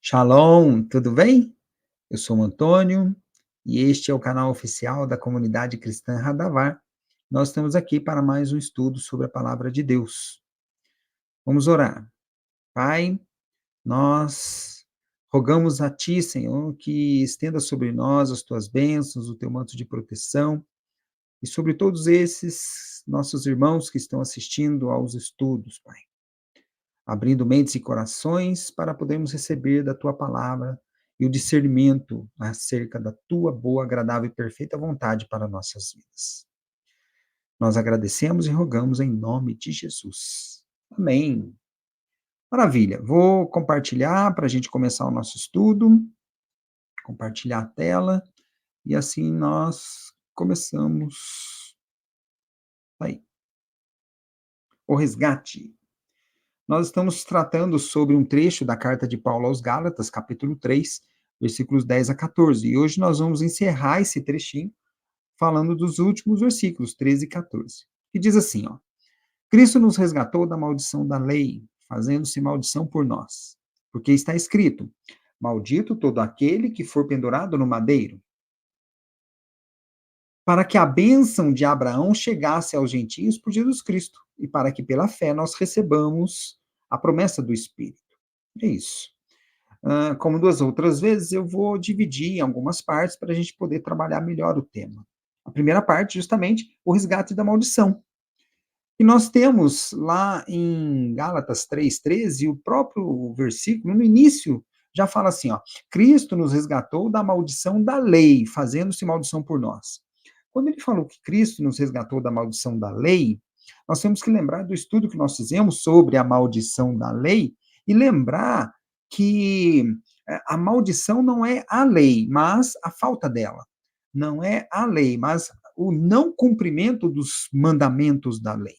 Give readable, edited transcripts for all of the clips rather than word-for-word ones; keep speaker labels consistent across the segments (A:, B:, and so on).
A: Shalom, tudo bem? Eu sou o Antônio e este é o canal oficial da comunidade cristã Radavar. Nós estamos aqui para mais um estudo sobre a palavra de Deus. Vamos orar. Pai, nós rogamos a Ti, Senhor, que estenda sobre nós as Tuas bênçãos, o Teu manto de proteção e sobre todos esses nossos irmãos que estão assistindo aos estudos, Pai. Abrindo mentes e corações para podermos receber da tua palavra e o discernimento acerca da tua boa, agradável e perfeita vontade para nossas vidas. Nós agradecemos e rogamos em nome de Jesus. Amém. Maravilha. Vou compartilhar para a gente começar o nosso estudo, compartilhar a tela e assim nós começamos. Aí. O resgate. Nós estamos tratando sobre um trecho da carta de Paulo aos Gálatas, capítulo 3, versículos 10 a 14. E hoje nós vamos encerrar esse trechinho falando dos últimos versículos, 13 e 14. Que diz assim, ó: Cristo nos resgatou da maldição da lei, fazendo-se maldição por nós. Porque está escrito: Maldito todo aquele que for pendurado no madeiro, para que a bênção de Abraão chegasse aos gentios por Jesus Cristo, e para que pela fé nós recebamos a promessa do Espírito. É isso. Como duas outras vezes, eu vou dividir em algumas partes para a gente poder trabalhar melhor o tema. A primeira parte, justamente, o resgate da maldição. E nós temos lá em Gálatas 3:13, o próprio versículo, no início, já fala assim, ó: Cristo nos resgatou da maldição da lei, fazendo-se maldição por nós. Quando ele falou que Cristo nos resgatou da maldição da lei, nós temos que lembrar do estudo que nós fizemos sobre a maldição da lei e lembrar que a maldição não é a lei, mas a falta dela. Não é a lei, mas o não cumprimento dos mandamentos da lei.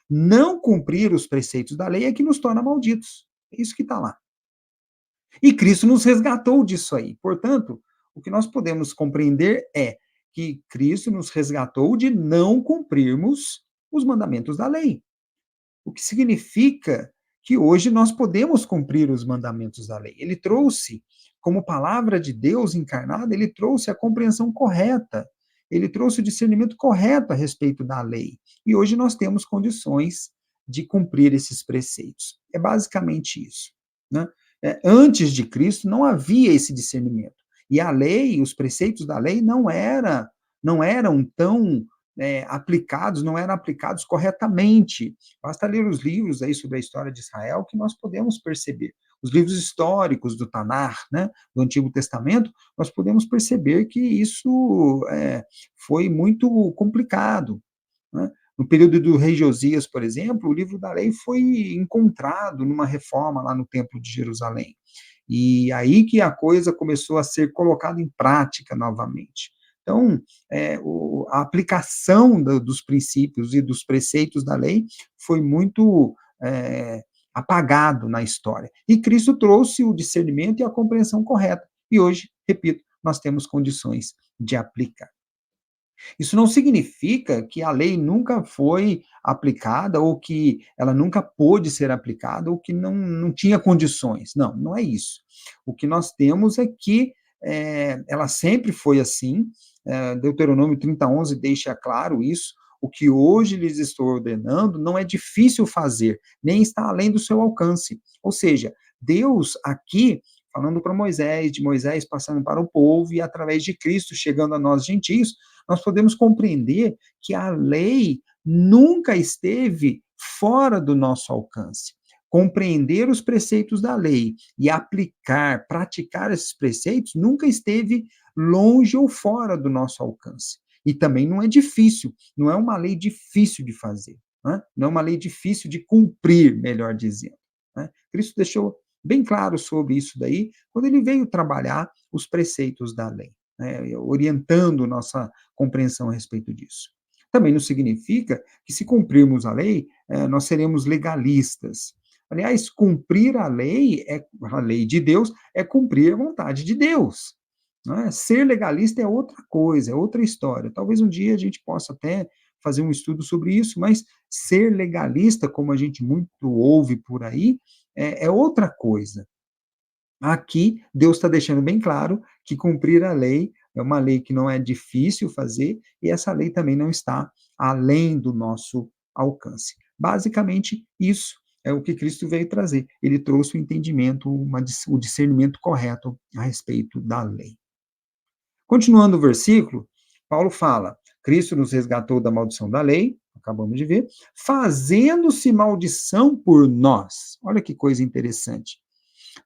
A: Não cumprir os preceitos da lei é que nos torna malditos. É isso que está lá. E Cristo nos resgatou disso aí. Portanto, o que nós podemos compreender é que Cristo nos resgatou de não cumprirmos os mandamentos da lei. O que significa que hoje nós podemos cumprir os mandamentos da lei. Ele trouxe, como palavra de Deus encarnada, ele trouxe a compreensão correta, ele trouxe o discernimento correto a respeito da lei. E hoje nós temos condições de cumprir esses preceitos. É basicamente isso. Né? Antes de Cristo não havia esse discernimento. E a lei, os preceitos da lei não eram tão aplicados, não eram aplicados corretamente. Basta ler os livros aí sobre a história de Israel que nós podemos perceber. Os livros históricos do Tanar, né, do Antigo Testamento, nós podemos perceber que isso foi muito complicado. Né? No período do rei Josias, por exemplo, o livro da lei foi encontrado numa reforma lá no Templo de Jerusalém. E aí que a coisa começou a ser colocada em prática novamente. Então, a aplicação dos princípios e dos preceitos da lei foi muito apagado na história. E Cristo trouxe o discernimento e a compreensão correta. E hoje, repito, nós temos condições de aplicar. Isso não significa que a lei nunca foi aplicada ou que ela nunca pôde ser aplicada ou que não tinha condições. Não, não é isso. O que nós temos é que ela sempre foi assim. Deuteronômio 30:11 deixa claro isso. O que hoje lhes estou ordenando não é difícil fazer, nem está além do seu alcance. Ou seja, Deus aqui falando para Moisés, de Moisés passando para o povo e através de Cristo chegando a nós gentios, nós podemos compreender que a lei nunca esteve fora do nosso alcance. Compreender os preceitos da lei e aplicar, praticar esses preceitos nunca esteve longe ou fora do nosso alcance. E também não é difícil, não é uma lei difícil de fazer, né? Não é uma lei difícil de cumprir, melhor dizendo. Né? Cristo deixou bem claro sobre isso daí, quando ele veio trabalhar os preceitos da lei, né, orientando nossa compreensão a respeito disso. Também não significa que, se cumprirmos a lei, nós seremos legalistas. Aliás, cumprir a lei de Deus, é cumprir a vontade de Deus. Né? Ser legalista é outra coisa, é outra história. Talvez um dia a gente possa até fazer um estudo sobre isso, mas ser legalista, como a gente muito ouve por aí, é outra coisa. Aqui, Deus está deixando bem claro que cumprir a lei é uma lei que não é difícil fazer, e essa lei também não está além do nosso alcance. Basicamente, isso é o que Cristo veio trazer. Ele trouxe o entendimento, o discernimento correto a respeito da lei. Continuando o versículo, Paulo fala: Cristo nos resgatou da maldição da lei, acabamos de ver, fazendo-se maldição por nós. Olha que coisa interessante.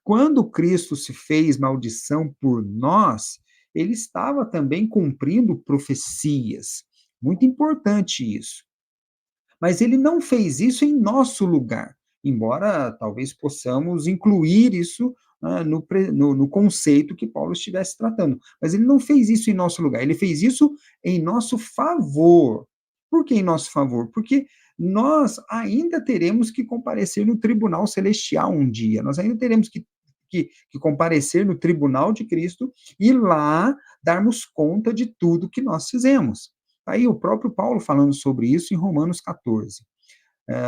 A: Quando Cristo se fez maldição por nós, ele estava também cumprindo profecias. Muito importante isso. Mas ele não fez isso em nosso lugar, embora talvez possamos incluir isso no conceito que Paulo estivesse tratando. Mas ele não fez isso em nosso lugar, ele fez isso em nosso favor. Por que em nosso favor? Porque nós ainda teremos que comparecer no tribunal celestial um dia, nós ainda teremos que comparecer no tribunal de Cristo e lá darmos conta de tudo que nós fizemos. Aí o próprio Paulo falando sobre isso em Romanos 14.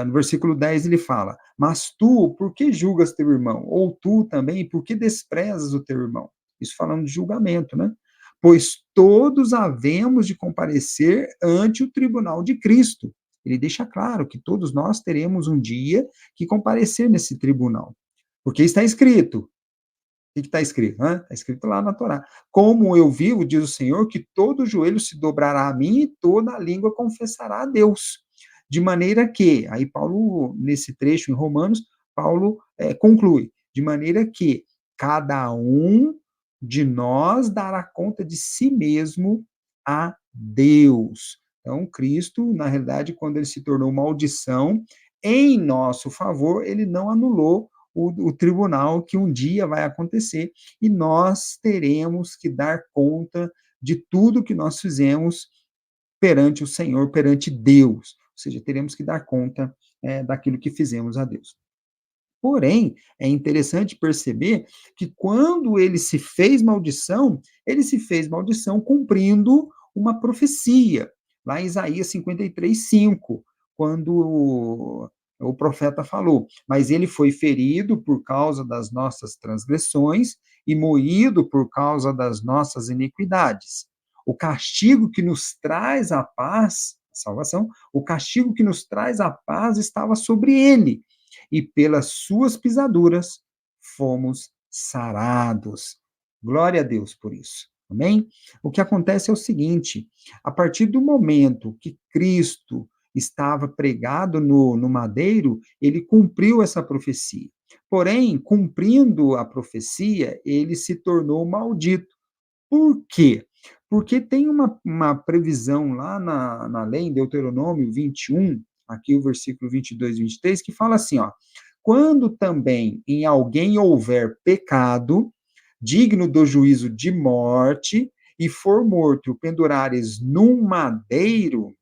A: No versículo 10 ele fala: Mas tu, por que julgas teu irmão? Ou tu também, por que desprezas o teu irmão? Isso falando de julgamento, né? Pois todos havemos de comparecer ante o tribunal de Cristo. Ele deixa claro que todos nós teremos um dia que comparecer nesse tribunal. Porque está escrito, que está escrito? Está escrito lá na Torá. Como eu vivo, diz o Senhor, que todo joelho se dobrará a mim e toda língua confessará a Deus. De maneira que, aí Paulo, nesse trecho em Romanos, Paulo conclui, de maneira que cada um de nós dará conta de si mesmo a Deus. Então, Cristo, na realidade, quando ele se tornou maldição, em nosso favor, ele não anulou o tribunal que um dia vai acontecer e nós teremos que dar conta de tudo que nós fizemos perante o Senhor, perante Deus. Ou seja, teremos que dar conta daquilo que fizemos a Deus. Porém, é interessante perceber que quando ele se fez maldição cumprindo uma profecia, lá em Isaías 53:5, quando o profeta falou: Mas ele foi ferido por causa das nossas transgressões e moído por causa das nossas iniquidades. O castigo que nos traz a paz, a salvação, o castigo que nos traz a paz estava sobre ele e pelas suas pisaduras fomos sarados. Glória a Deus por isso. Amém? O que acontece é o seguinte: a partir do momento que Cristo estava pregado no madeiro, ele cumpriu essa profecia. Porém, cumprindo a profecia, ele se tornou maldito. Por quê? Porque tem uma previsão lá na lei, em Deuteronômio 21, aqui o versículo 22 e 23, que fala assim, ó: quando também em alguém houver pecado, digno do juízo de morte, e for morto e o pendurares num madeiro,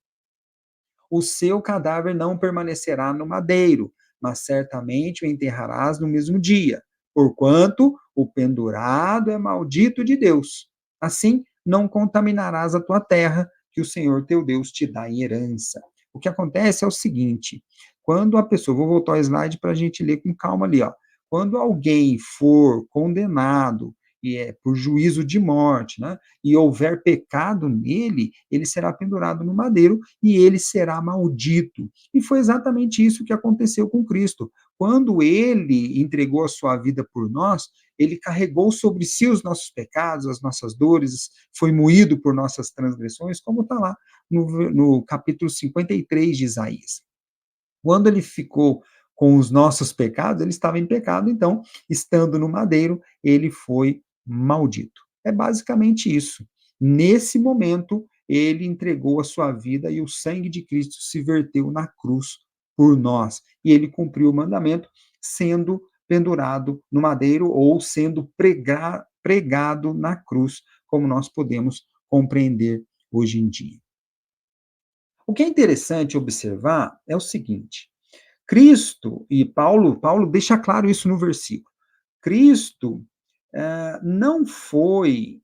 A: o seu cadáver não permanecerá no madeiro, mas certamente o enterrarás no mesmo dia, porquanto o pendurado é maldito de Deus. Assim, não contaminarás a tua terra, que o Senhor teu Deus te dá em herança. O que acontece é o seguinte: quando a pessoa, vou voltar ao slide para a gente ler com calma ali, ó. Quando alguém for condenado e é por juízo de morte, né, e houver pecado nele, ele será pendurado no madeiro e ele será maldito. E foi exatamente isso que aconteceu com Cristo. Quando ele entregou a sua vida por nós, ele carregou sobre si os nossos pecados, as nossas dores, foi moído por nossas transgressões, como está lá no capítulo 53 de Isaías. Quando ele ficou com os nossos pecados, ele estava em pecado, então, estando no madeiro, ele foi maldito. É basicamente isso. Nesse momento, ele entregou a sua vida e o sangue de Cristo se verteu na cruz por nós. E ele cumpriu o mandamento, sendo pendurado no madeiro ou sendo pregado na cruz, como nós podemos compreender hoje em dia. O que é interessante observar é o seguinte: Cristo, e Paulo deixa claro isso no versículo, Cristo não foi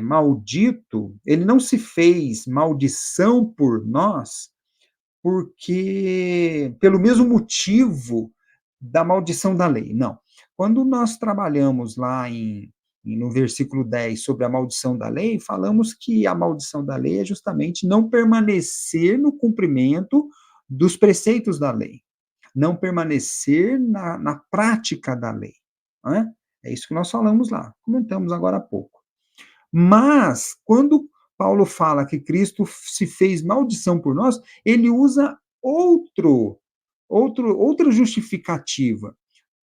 A: maldito, ele não se fez maldição por nós, porque pelo mesmo motivo da maldição da lei, não. Quando nós trabalhamos lá no versículo 10 sobre a maldição da lei, falamos que a maldição da lei é justamente não permanecer no cumprimento dos preceitos da lei, não permanecer na prática da lei. Né? É isso que nós falamos lá, comentamos agora há pouco. Mas, quando Paulo fala que Cristo se fez maldição por nós, ele usa outra justificativa.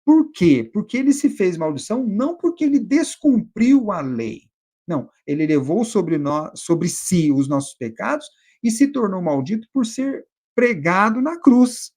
A: Por quê? Porque ele se fez maldição não porque ele descumpriu a lei. Não, ele levou sobre si os nossos pecados e se tornou maldito por ser pregado na cruz.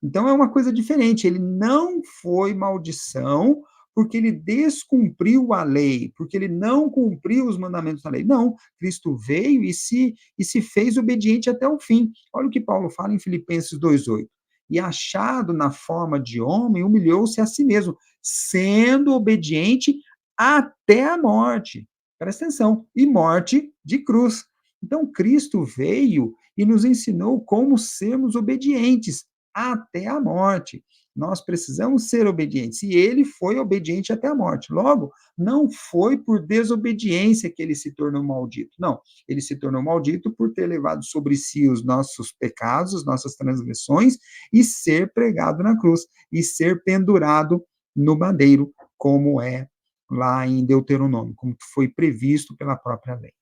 A: Então é uma coisa diferente. Ele não foi maldição porque ele descumpriu a lei, porque ele não cumpriu os mandamentos da lei. Não, Cristo veio e se fez obediente até o fim. Olha o que Paulo fala em Filipenses 2:8. E achado na forma de homem, humilhou-se a si mesmo, sendo obediente até a morte. Presta atenção, e morte de cruz. Então Cristo veio e nos ensinou como sermos obedientes até a morte. Nós precisamos ser obedientes. E ele foi obediente até a morte. Logo, não foi por desobediência que ele se tornou maldito. Não, ele se tornou maldito por ter levado sobre si os nossos pecados, as nossas transgressões e ser pregado na cruz e ser pendurado no madeiro, como é lá em Deuteronômio, como foi previsto pela própria lei.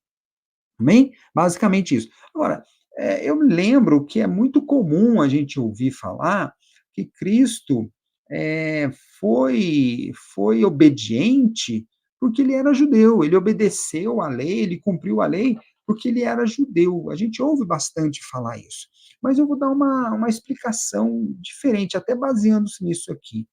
A: Amém? Basicamente isso. Agora, eu lembro que é muito comum a gente ouvir falar que Cristo eh, foi obediente porque ele era judeu, ele obedeceu à lei, ele cumpriu a lei porque ele era judeu. A gente ouve bastante falar isso. Mas eu vou dar uma explicação diferente, até baseando-se nisso aqui.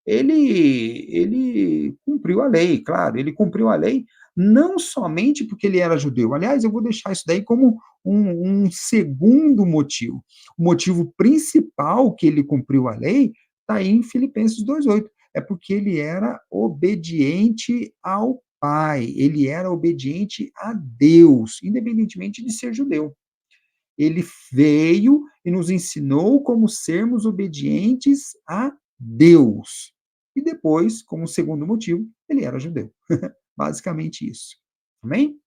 A: Ele cumpriu a lei, claro, ele cumpriu a lei não somente porque ele era judeu. Aliás, eu vou deixar isso daí como um segundo motivo. O motivo principal que ele cumpriu a lei está aí em Filipenses 2:8. É porque ele era obediente ao Pai, ele era obediente a Deus, independentemente de ser judeu. Ele veio e nos ensinou como sermos obedientes a Deus. E depois, como segundo motivo, ele era judeu. Basicamente isso. Amém?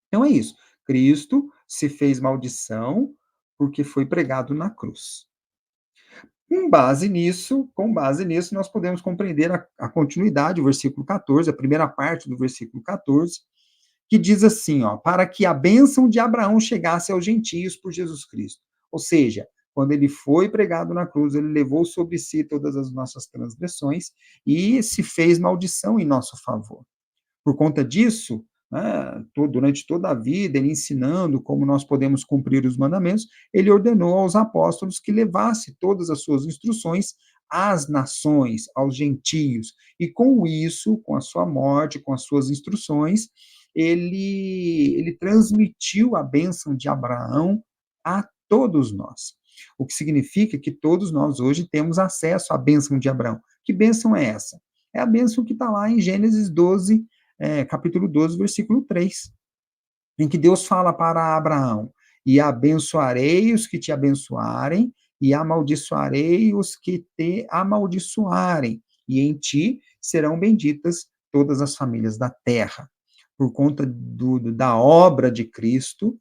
A: Então é isso. Cristo se fez maldição porque foi pregado na cruz. Com base nisso, nós podemos compreender a continuidade, o versículo 14, a primeira parte do versículo 14, que diz assim, ó, para que a bênção de Abraão chegasse aos gentios por Jesus Cristo. Ou seja, quando ele foi pregado na cruz, ele levou sobre si todas as nossas transgressões e se fez maldição em nosso favor. Por conta disso, né, durante toda a vida, ele ensinando como nós podemos cumprir os mandamentos, ele ordenou aos apóstolos que levasse todas as suas instruções às nações, aos gentios. E com isso, com a sua morte, com as suas instruções, ele transmitiu a bênção de Abraão a todos nós. O que significa que todos nós hoje temos acesso à bênção de Abraão. Que bênção é essa? É a bênção que está lá em Gênesis 12, capítulo 12, versículo 3, em que Deus fala para Abraão: e abençoarei os que te abençoarem, e amaldiçoarei os que te amaldiçoarem, e em ti serão benditas todas as famílias da terra. Por conta da obra de Cristo,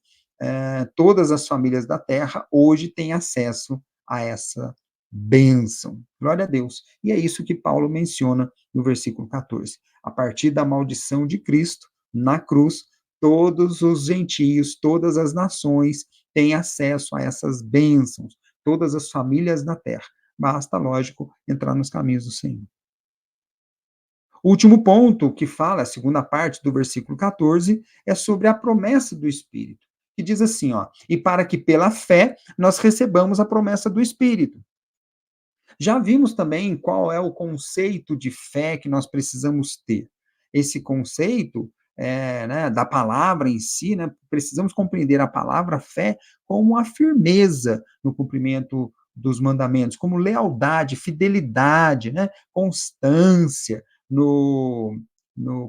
A: todas as famílias da terra hoje têm acesso a essa bênção. Glória a Deus. E é isso que Paulo menciona no versículo 14. A partir da maldição de Cristo, na cruz, todos os gentios, todas as nações têm acesso a essas bênçãos, todas as famílias da terra. Basta, lógico, entrar nos caminhos do Senhor. O último ponto que fala, a segunda parte do versículo 14, é sobre a promessa do Espírito, que diz assim, ó, e para que pela fé nós recebamos a promessa do Espírito. Já vimos também qual é o conceito de fé que nós precisamos ter. Esse conceito né, da palavra em si, né, precisamos compreender a palavra fé como a firmeza no cumprimento dos mandamentos, como lealdade, fidelidade, né, constância no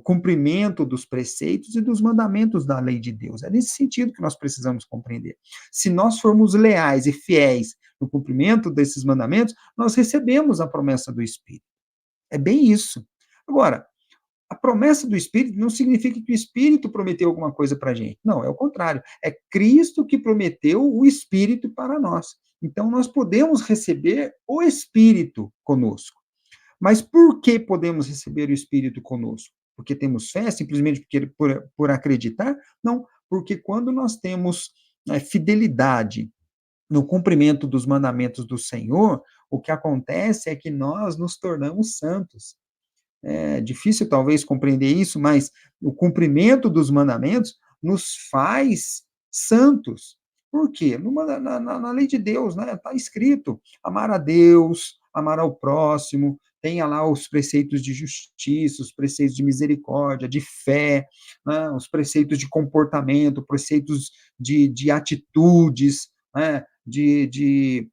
A: cumprimento dos preceitos e dos mandamentos da lei de Deus. É nesse sentido que nós precisamos compreender. Se nós formos leais e fiéis no cumprimento desses mandamentos, nós recebemos a promessa do Espírito. É bem isso. Agora, a promessa do Espírito não significa que o Espírito prometeu alguma coisa para a gente. Não, é o contrário. É Cristo que prometeu o Espírito para nós. Então, nós podemos receber o Espírito conosco. Mas por que podemos receber o Espírito conosco? Porque temos fé, simplesmente porque, por acreditar? Não, porque quando nós temos fidelidade no cumprimento dos mandamentos do Senhor, o que acontece é que nós nos tornamos santos. É difícil talvez compreender isso, mas o cumprimento dos mandamentos nos faz santos. Por quê? Na lei de Deus, né? Está escrito: amar a Deus, amar ao próximo, tenha lá os preceitos de justiça, os preceitos de misericórdia, de fé, né? Os preceitos de comportamento, preceitos de atitudes, né? De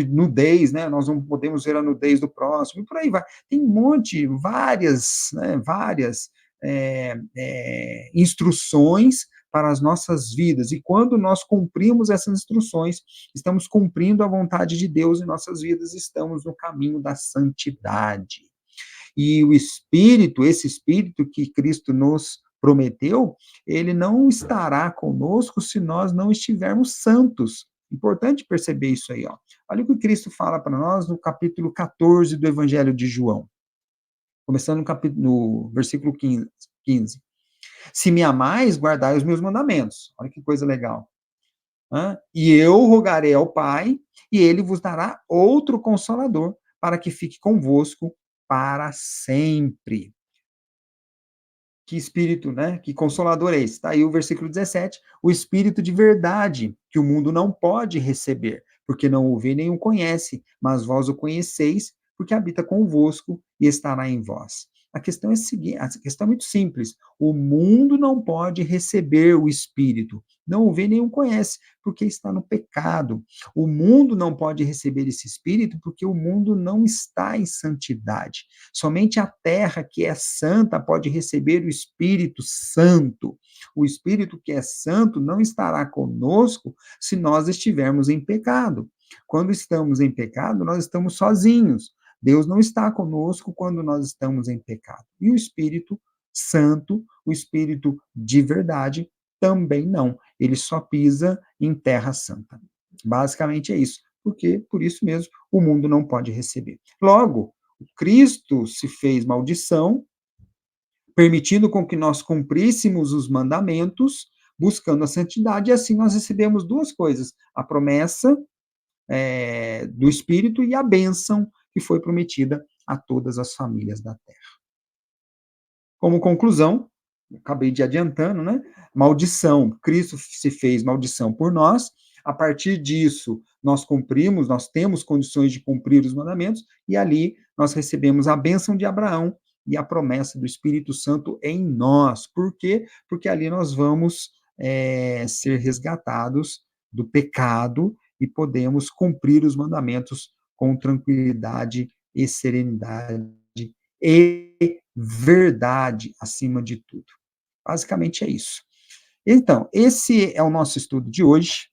A: nudez, né? Nós não podemos ver a nudez do próximo, e por aí vai. Tem um monte, várias, né, várias instruções para as nossas vidas. E quando nós cumprimos essas instruções, estamos cumprindo a vontade de Deus em nossas vidas, estamos no caminho da santidade. E o Espírito, esse Espírito que Cristo nos prometeu, ele não estará conosco se nós não estivermos santos. Importante perceber isso aí, ó. Olha o que Cristo fala para nós no capítulo 14 do Evangelho de João, começando no versículo 15. Se me amais, guardai os meus mandamentos. Olha que coisa legal. E eu rogarei ao Pai, e ele vos dará outro consolador, para que fique convosco para sempre. Que espírito, né? Que consolador é esse? Está aí o versículo 17, o espírito de verdade, que o mundo não pode receber, porque não o vê nem o conhece, mas vós o conheceis, porque habita convosco e estará em vós. A questão é a seguinte, a questão é muito simples. O mundo não pode receber o espírito, não o vê nem o conhece, porque está no pecado. O mundo não pode receber esse espírito porque o mundo não está em santidade. Somente a terra que é santa pode receber o Espírito Santo. O Espírito que é santo não estará conosco se nós estivermos em pecado. Quando estamos em pecado, nós estamos sozinhos. Deus não está conosco quando nós estamos em pecado. E o Espírito Santo, o Espírito de verdade, também não. Ele só pisa em terra santa. Basicamente é isso. Porque, por isso mesmo, o mundo não pode receber. Logo, Cristo se fez maldição, permitindo com que nós cumpríssemos os mandamentos, buscando a santidade, e assim nós recebemos duas coisas: a promessa do Espírito e a bênção que foi prometida a todas as famílias da terra. Como conclusão, acabei de adiantando, né? Maldição. Cristo se fez maldição por nós. A partir disso, nós cumprimos, nós temos condições de cumprir os mandamentos, e ali nós recebemos a bênção de Abraão e a promessa do Espírito Santo em nós. Por quê? Porque ali nós vamos ser resgatados do pecado e podemos cumprir os mandamentos com tranquilidade e serenidade e verdade acima de tudo. Basicamente é isso. Então, esse é o nosso estudo de hoje.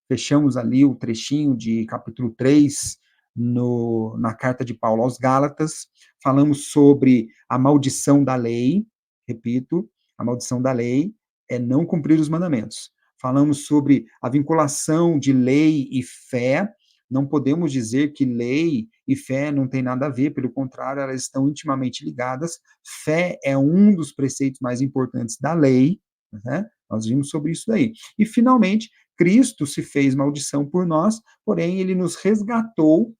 A: Fechamos ali o trechinho de capítulo 3 na carta de Paulo aos Gálatas. Falamos sobre a maldição da lei. Repito, a maldição da lei é não cumprir os mandamentos. Falamos sobre a vinculação de lei e fé. Não podemos dizer que lei e fé não tem nada a ver, pelo contrário, elas estão intimamente ligadas. Fé é um dos preceitos mais importantes da lei, né? Nós vimos sobre isso daí. E, finalmente, Cristo se fez maldição por nós, porém, ele nos resgatou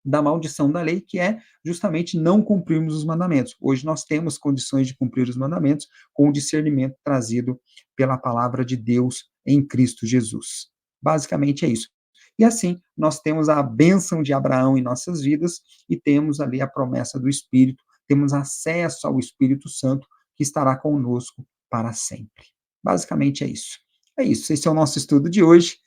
A: da maldição da lei, que é justamente não cumprirmos os mandamentos. Hoje nós temos condições de cumprir os mandamentos com o discernimento trazido pela palavra de Deus em Cristo Jesus. Basicamente é isso. E assim, nós temos a bênção de Abraão em nossas vidas e temos ali a promessa do Espírito, temos acesso ao Espírito Santo que estará conosco para sempre. Basicamente é isso. É isso. Esse é o nosso estudo de hoje.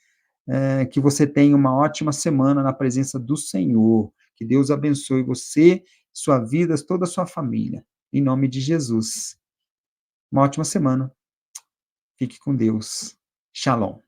A: Que você tenha uma ótima semana na presença do Senhor. Que Deus abençoe você, sua vida, toda a sua família. Em nome de Jesus. Uma ótima semana. Fique com Deus. Shalom.